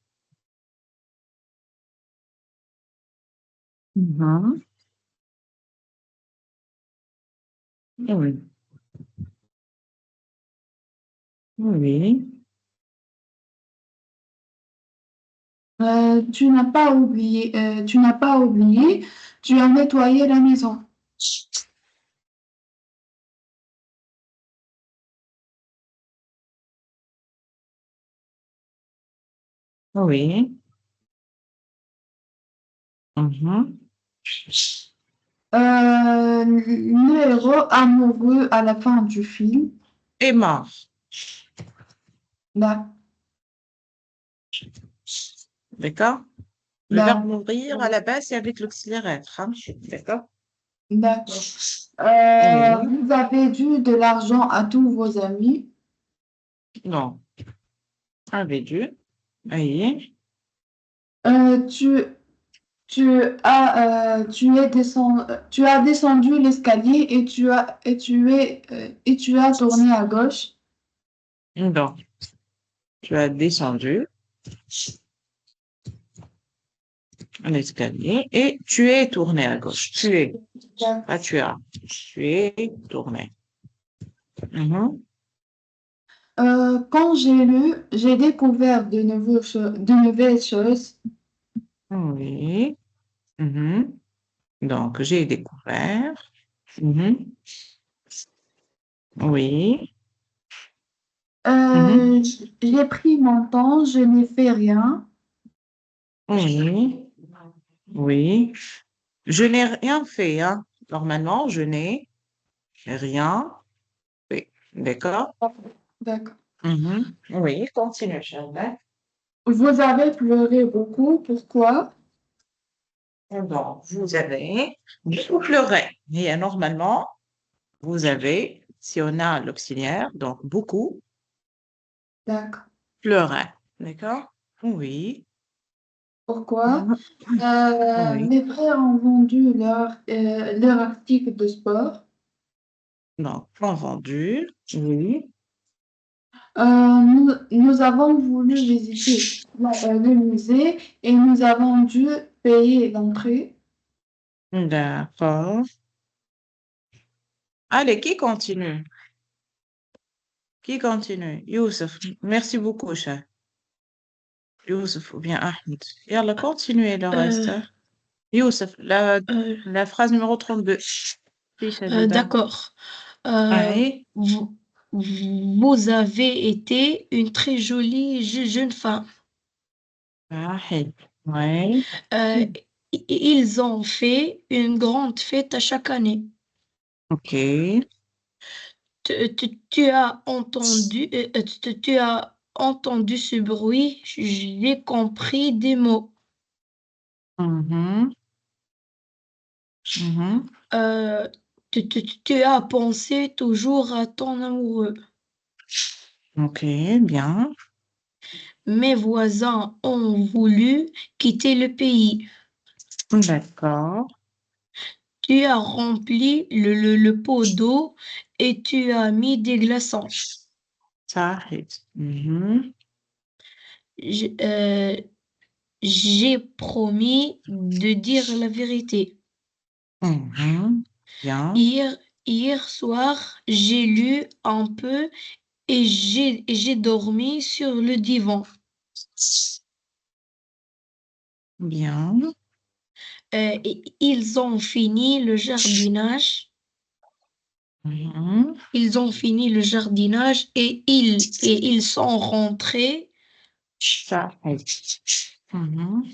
Mhm. Oui. Oui. Tu n'as pas oublié, tu as nettoyé la maison. Oui. Mhm. Le héros amoureux à la fin du film. Est mort. Là, D'accord? Le là, verbe mourir, à la base, c'est avec l'auxiliaire être. Hein? D'accord? d'accord. Oui. Vous avez dû de l'argent à tous vos amis. Non. Avait dû. Oui. Euh, tu, tu as descendu l'escalier et tu as tourné à gauche. Donc, tu as descendu l'escalier et tu es tourné à gauche. Tu es. Pas tu as. Tu es tourné. Mhm. Quand j'ai lu, j'ai découvert de nouvelles choses. Oui. Mhm. Donc, j'ai découvert. Mhm. Oui. Mhm. Euh, j'ai pris mon temps, je n'ai fait rien. Oui. Oui. Je n'ai rien fait, hein. Normalement, je n'ai rien fait. D'accord? D'accord. Mhm. Oui, continue, Charlotte. Vous avez pleuré beaucoup, pourquoi? Donc, vous avez beaucoup pleuré. Et normalement, vous avez, si on a l'auxiliaire, donc beaucoup D'accord. pleuré. D'accord? Oui. Pourquoi? Mhm. Oui. Mes frères ont vendu leur article de sport. Donc, point vendu. Oui. Nous avons voulu visiter le musée et nous avons dû payer l'entrée. D'accord. Allez, qui continue? Qui continue? Youssef. Merci beaucoup, cher. Youssef ou bien Ahmed. Yallah, continuez le reste. Euh, Hein. Youssef, euh, la phrase numéro 32. Fiche dedans. d'accord. Euh, Oui. vous, vous avez été une très jolie jeune femme. Ahmed. Oui. Euh, Ils ont fait une grande fête à chaque année. OK. Tu as entendu, tu as entendu ce bruit, j'ai compris des mots. Mhm. Mhm. Euh, Tu as pensé toujours à ton amoureux. OK, bien. Mes voisins ont voulu quitter le pays. D'accord. Tu as rempli le pot d'eau et tu as mis des glaçons. Sahid. Mhm. J- euh, J'ai promis de dire la vérité. Bien. Hier soir, j'ai lu un peu et j'ai dormi sur le divan. Bien. Et ils ont fini le jardinage. Mhm. Ils ont fini le jardinage et ils sont rentrés. Ça aide. Mhm.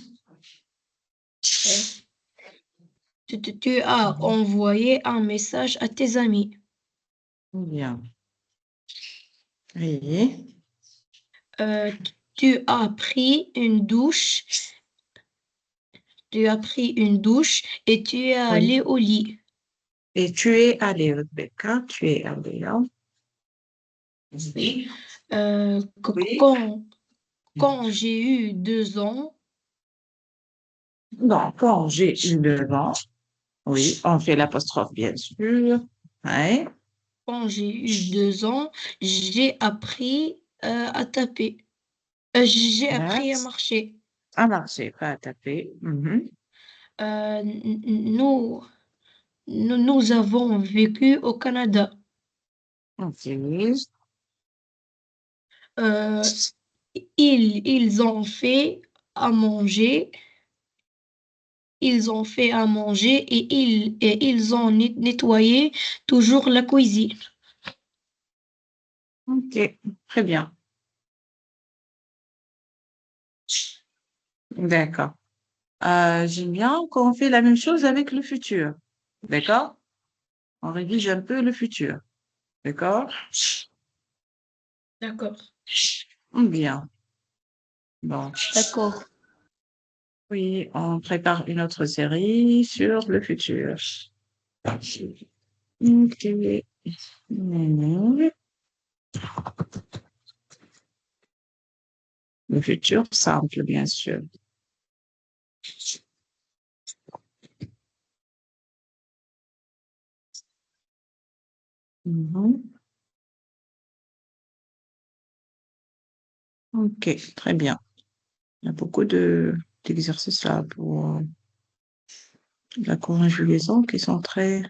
Tu as envoyé un message à tes amis. Bien. Oui. Tu as pris une douche. Tu as pris une douche et tu es Oui. allé au lit. Et tu es allé, Rebecca, tu es allée là. Oui. Euh, qu- Oui. quand, quand j'ai eu 2 ans, Donc, quand j'ai eu le vent, oui, on fait l'apostrophe, bien sûr. Oui. quand j'ai eu 2 ans, j'ai appris à taper. J'ai appris à Yes. marcher. À marcher, pas à taper. Mhm. Nous avons vécu au Canada. Ok. Euh, ils ont fait à manger. Ils ont fait à manger et ils ont nettoyé toujours la cuisine. Ok. Très bien. D'accord. J'aime bien quand on fait la même chose avec le futur. D'accord? On rédige un peu le futur. D'accord? D'accord. Bien. Bon. D'accord. Oui, on prépare une autre série sur le futur. Ok. Mhm. Le futur simple, bien sûr. Mhm. Ok, très bien. Il y a beaucoup d'exercices là pour la conjugaison qui sont très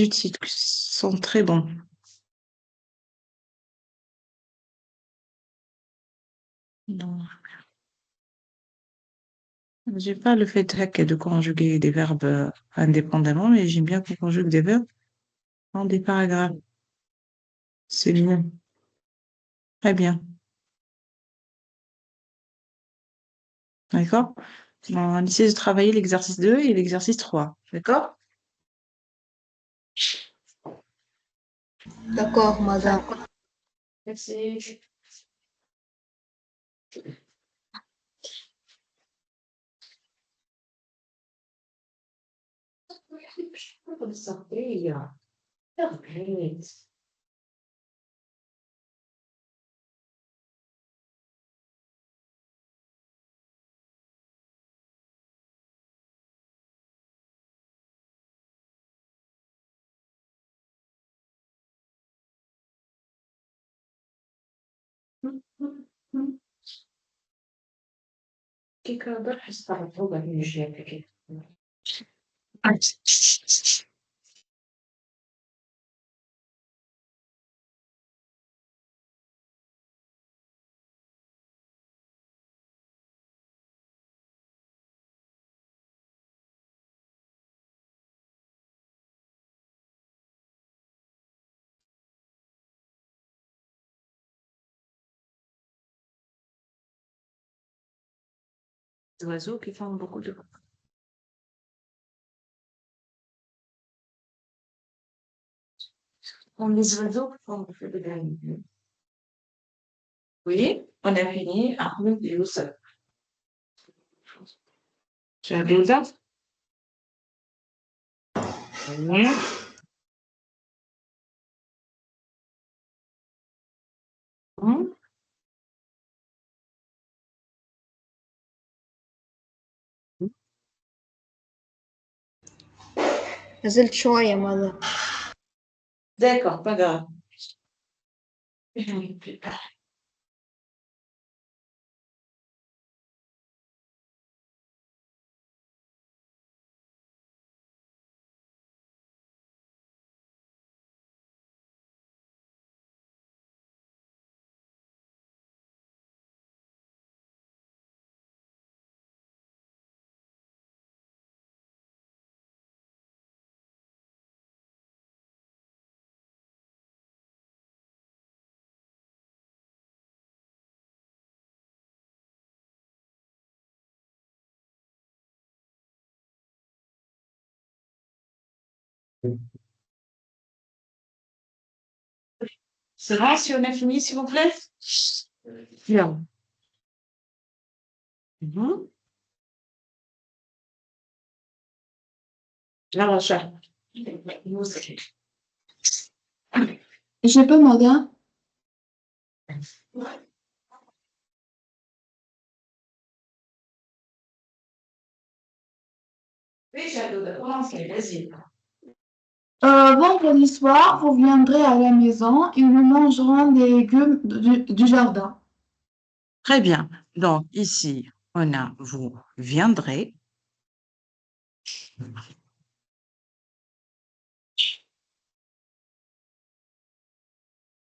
utiles, qui sont très bons. Non. J'ai pas le fait de conjuguer des verbes indépendamment, mais j'aime bien qu'on conjugue des verbes dans des paragraphes. C'est bien. Très bien. D'accord? On essaie de travailler l'exercice 2 et l'exercice 3. D'accord? D'accord, madame. Merci. Des oiseaux qui font beaucoup de... Les oiseaux qui font beaucoup de bruit. Oui, on a fini. Ahmed et Youssef. Tu as des autres? Oui. Mhm. نزلت شوية ماذا؟ D'accord, pas grave. C'est bon, si on a fini, s'il vous plaît? Bien. Mhm. La recherche. Je peux demander un? Oui, j'adore. Commencez, vas-y. Vendredi soir, vous viendrez à la maison et nous mangerons des légumes du jardin. Très bien. Donc, ici, on a vous viendrez.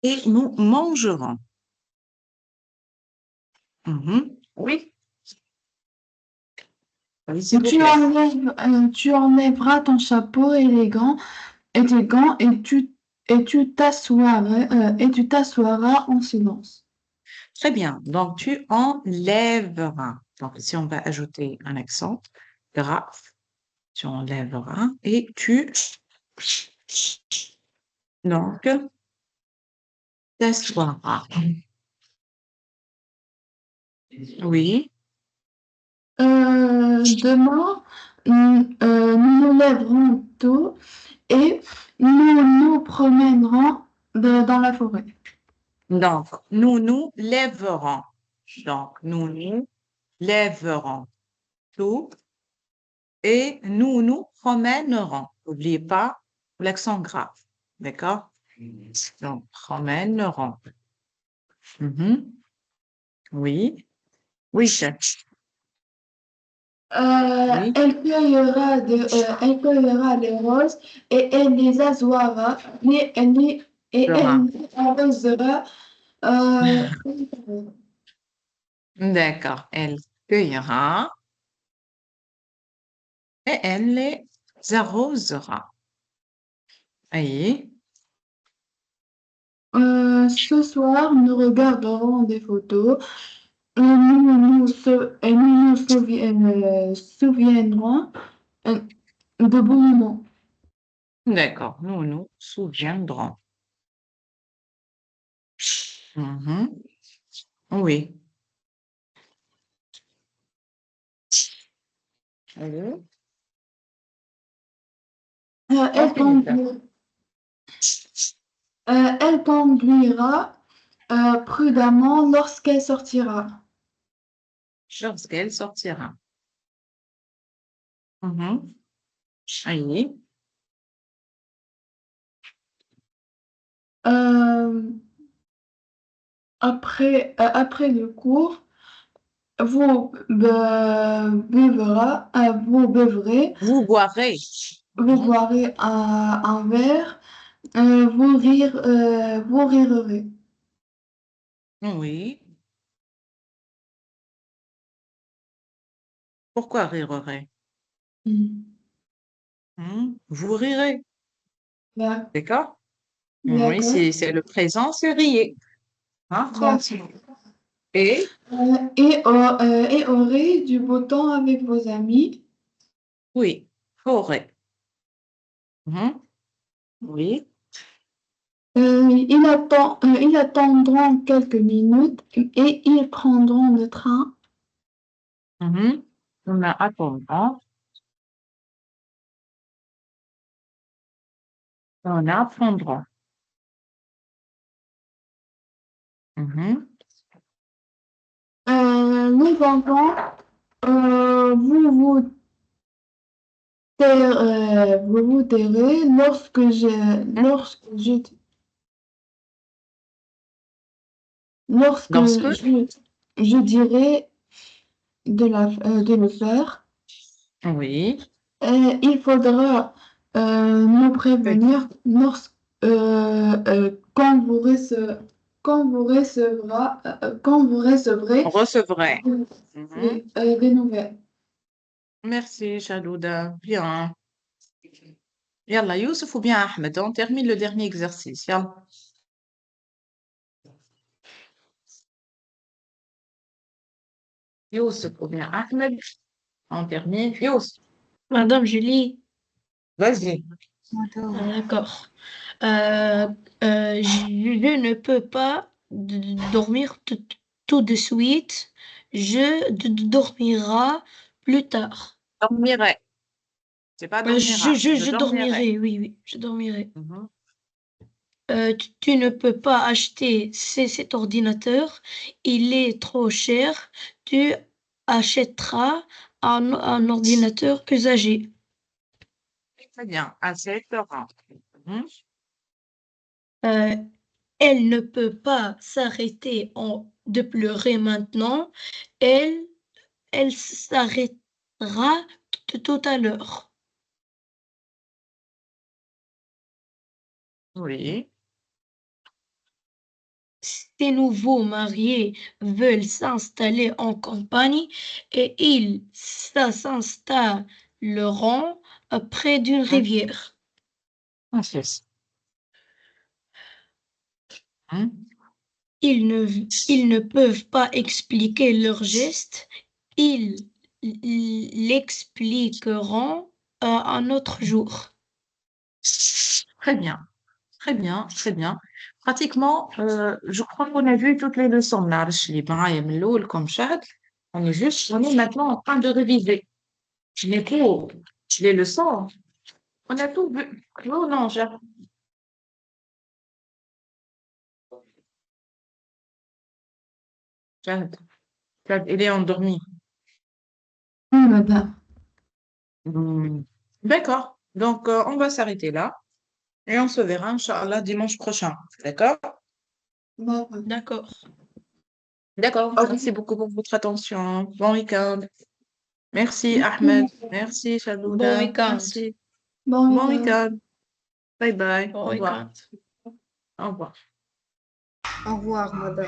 Et nous mangerons. Mhm. Oui. Oui, s'il vous plaît. Tu enlèveras ton chapeau élégant et tes gants et tu t'assoiras en silence. Très bien. Donc, tu enlèveras. Donc, ici, on va ajouter un accent grave. Tu enlèveras et tu, donc, t'assoiras. Oui. Demain, nous nous lèverons tôt et nous nous promènerons dans la forêt. Donc, nous nous lèverons. Donc, nous nous lèverons tout et nous nous promènerons. N'oubliez pas l'accent grave. D'accord? Donc, promènerons. Mhm. Oui. Oui, chef. Oui. Elle cueillera des roses et elle les assoira et elle Sera. les arrosera. Euh, D'accord. Elle cueillera et elle les arrosera. Oui. Ce soir, nous regarderons des photos et souviendrons euh, de bons moments. D'accord. Nous nous souviendrons. Mhm. Oui. Oui. Euh, elle Rapide. conduira, elle conduira prudemment lorsqu'elle sortira. Lorsqu'elle sortira. Mhm. Oui. Euh, après le cours, vous bevrez, Vous boirez. vous Mhm. boirez un verre, vous rirez. Oui. Pourquoi rirerait? Hmm. Vous rirez. D'ac- D'accord? Oui, D'accord. c'est le présent, c'est riez. Hein, D'ac- tranquille. Et, et aurez du beau temps avec vos amis. oui, aurait. Mhm. Oui. Ils attendront quelques minutes et ils prendront le train. Mhm. On a attendant. On apprendra. Mhm. Les enfants, vous vous tairez Mhm. lorsque Lorsque, je dirai de le faire. oui, Il faudra nous prévenir quand vous on recevrez recevrait. Mhm. des nouvelles. Merci, Chalouda. Bien. Yalla, Youssef ou bien Ahmed, on termine le dernier exercice. Yalla. Youssef ou bien Ahmed, on termine. Youssef, Madame Julie, vas-y. D'accord. Je ne peux pas dormir tout de suite. Dormira plus tard. Dormirai. C'est pas dormira. Je Je dormirai. dormirai, oui, oui, je dormirai. Mhm. Tu ne peux pas acheter cet ordinateur, il est trop cher. Tu achèteras un ordinateur usagé. Très bien. Acceptera. Mhm. Euh, Elle ne peut pas s'arrêter de pleurer maintenant. Elle, Elle s'arrêtera tout à l'heure. Oui. Ces nouveaux mariés veulent s'installer en campagne et ils s'installeront près d'une Mhm. rivière. Yes. Mhm. Ils ne peuvent pas expliquer leurs gestes. Ils l'expliqueront un autre jour. Très bien. Très bien. Très bien. Pratiquement, je crois qu'on a vu toutes les leçons. Comme chat. On est maintenant en train de réviser. Les cours, les leçons. On a tout vu. Oh non, Jade, il est endormi. Oui, madame. Hmm. D'accord. Donc, on va s'arrêter là et on se verra, Inch'Allah, dimanche prochain. D'accord? D'accord. D'accord. D'accord. Merci beaucoup pour votre attention. Bon week-end. Merci, Ahmed. Merci. Merci, Bon Shalouda. week-end. Merci. Bon Bon week-end. week-end. Bye bye. Bon Au revoir. week-end. Au revoir. Au revoir, madame.